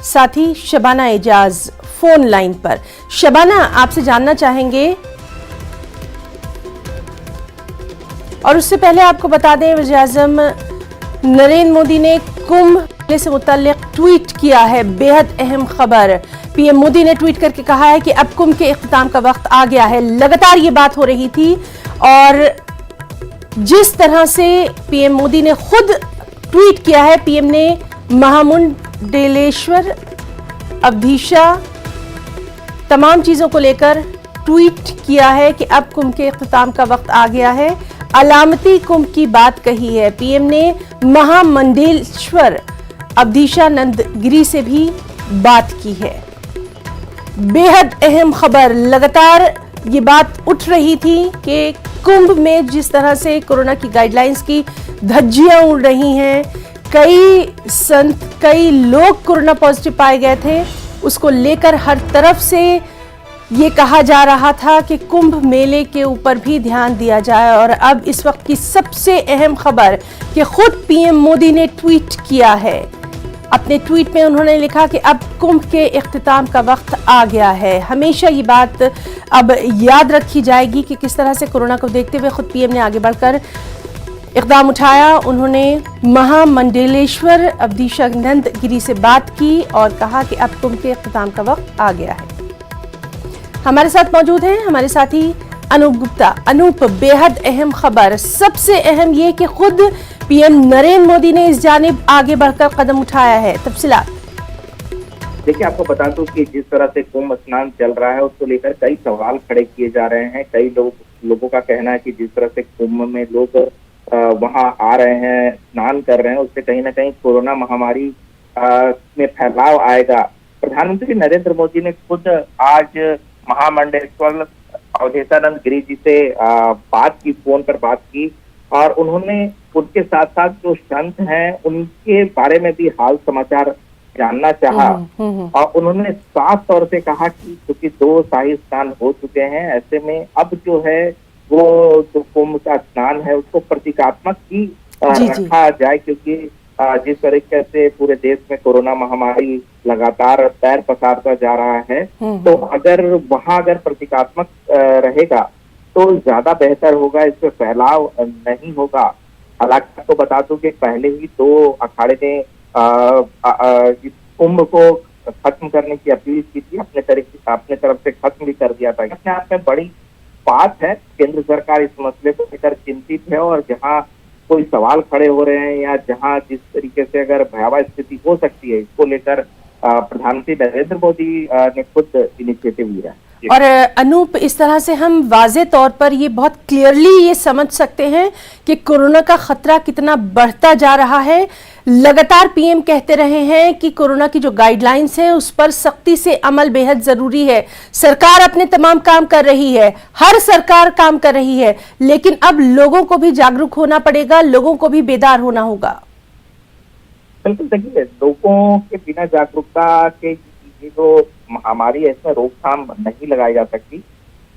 साथी Shabana Ejaz phone line पर। शबाना, आपसे जानना चाहेंगे और उससे पहले आपको बता दें वज़ीर-ए-आज़म नरेंद्र मोदी ने कुंभ मेले से मुतल्लिक ट्वीट किया है। बेहद अहम खबर। पीएम मोदी ने ट्वीट करके कहा है कि अब कुंभ के इख्तिताम का वक्त आ गया है। लगातार ये बात हो रही थी और जिस तरह से पीएम मोदी ने खुद ट्वीट किया है, पीएम ने महामंडलेश्वर, अवधीशा, तमाम चीजों को लेकर ट्वीट किया है कि अब कुंभ के इख्तिताम का वक्त आ गया है। अलामती कुंभ की बात कही है। पीएम ने महामंडलेश्वर, अवधीशा, नंदगिरी से भी बात की है। बेहद अहम खबर। लगातार ये बात उठ रही थी कि कुंभ में जिस तरह से कोरोना की गाइडलाइंस की धज्जियां उड़ रही हैं, कई संत, कई लोग कोरोना पॉजिटिव पाए गए थे, उसको लेकर हर तरफ से ये कहा जा रहा था कि कुंभ मेले के ऊपर भी ध्यान दिया जाए। और अब इस वक्त की सबसे अहम खबर कि खुद पीएम मोदी ने ट्वीट किया है। अपने ट्वीट में उन्होंने लिखा कि अब कुंभ के इख्तिताम का वक्त आ गया है। हमेशा ये बात अब याद रखी जाएगी कि किस तरह से कोरोना को देखते हुए खुद पीएम ने आगे बढ़कर इक़दाम उठाया। उन्होंने महामंडलेश्वर, अवधीशा, नंदगिरी से बात की और कहा कि अब कुंभ के इख्तिताम का वक्त आ गया है। हमारे साथ मौजूद हैं हमारे साथी अनूप गुप्ता। अनूप, बेहद अहम खबर। सबसे अहम ये कि खुद पीएम नरेंद्र मोदी ने इस जानिब आगे बढ़कर कदम उठाया है। तफसीलात। देखिए, आपको बता दूं कि जिस तरह से कुंभ स्नान चल रहा है उसको लेकर कई सवाल खड़े किए जा रहे हैं। कई लोगों का कहना है कि जिस तरह से कुंभ में लोग वहां आ रहे हैं, स्नान कर रहे हैं, उससे कहीं ना कहीं कोरोना महामारी में फैलाव आएगा। प्रधानमंत्री नरेंद्र मोदी ने खुद आज महामंडलेश्वर, अवधेशानंद गिरी जी से बात की, फोन पर बात की और उन्होंने उनके साथ साथ जो संत हैं उनके बारे में भी हाल समाचार जानना चाहा। और उन्होंने साफ तौर से कहा कि क्योंकि 2 शाही स्नान हो चुके हैं, ऐसे में अब जो है वो जो कुंभ का स्नान है उसको प्रतीकात्मक ही रखा जाए, क्योंकि जिस तरीके से पूरे देश में कोरोना महामारी लगातार पैर पसारता जा रहा है, तो अगर वहां प्रतीकात्मक रहेगा तो ज्यादा बेहतर होगा, इससे फैलाव नहीं होगा। हालांकि आपको बता दूं कि पहले ही 2 अखाड़े ने इस कुंभ को खत्म करने की अपील की थी, अपने तरफ से खत्म भी कर दिया था। अपने आप में बड़ी बात है। केंद्र सरकार इस मसले को लेकर चिंतित है और जहां कोई सवाल खड़े हो रहे हैं या जहां जिस तरीके से अगर भयावह स्थिति हो सकती है, इसको लेकर प्रधानमंत्री नरेंद्र मोदी ने खुद इनिशिएटिव लिया है। और अनूप, इस तरह से हम वाज़े तौर पर ये बहुत क्लियरली ये समझ सकते हैं कि कोरोना का खतरा कितना बढ़ता जा रहा है। लगातार पीएम कहते रहे हैं कि कोरोना की जो गाइडलाइंस है उस पर सख्ती से अमल बेहद जरूरी है। सरकार अपने तमाम काम कर रही है, हर सरकार काम कर रही है, लेकिन अब लोगों को भी जागरूक होना पड़ेगा, लोगों को भी बेदार होना होगा। बिल्कुल, देखिए, लोगों के बिना जागरूकता के ये जो महामारी है इसमें रोकथाम नहीं लगाई जा सकती।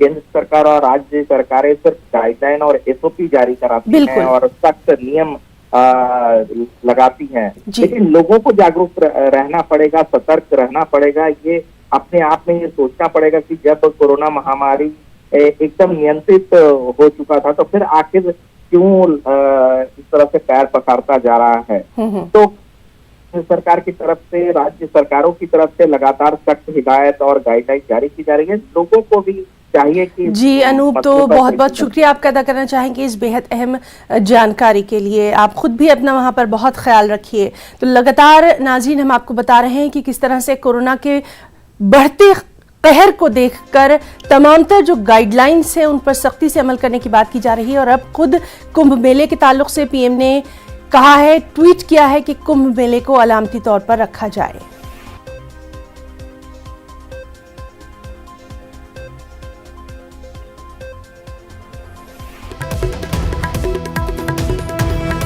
केंद्र सरकार और राज्य सरकारें सिर्फ गाइडलाइन और एसओपी जारी कराती हैं और सख्त नियम लगाती हैं, लेकिन लोगों को जागरूक रहना पड़ेगा, सतर्क रहना पड़ेगा। ये अपने आप में ये सोचना पड़ेगा कि जब कोरोना महामारी एकदम नियंत्रित हो चुका था तो फिर आखिर क्यों इस तरह से पैर पसारता जा रहा है। तो सरकार की तरफ से, राज्य सरकारों की तरफ से लगातार सख्त हिदायत और गाइडलाइन जारी की जा रही है। लोगों को भी चाहिए कि जी अनूप, तो बहुत बहुत शुक्रिया आपका अदा करना चाहेंगे इस बेहद अहम जानकारी के लिए। आप खुद भी अपना वहां पर बहुत ख्याल रखिए। तो लगातार नाज़रीन, हम आपको बता रहे हैं कि किस तरह से कोरोना के बढ़ते कहर को देखकर तमामतर जो गाइडलाइंस है उन पर सख्ती से अमल करने की बात की जा रही है। और अब खुद कुंभ मेले के ताल्लुक से पीएम ने कहा है, ट्वीट किया है कि कुंभ मेले को अलामती तौर पर रखा जाए।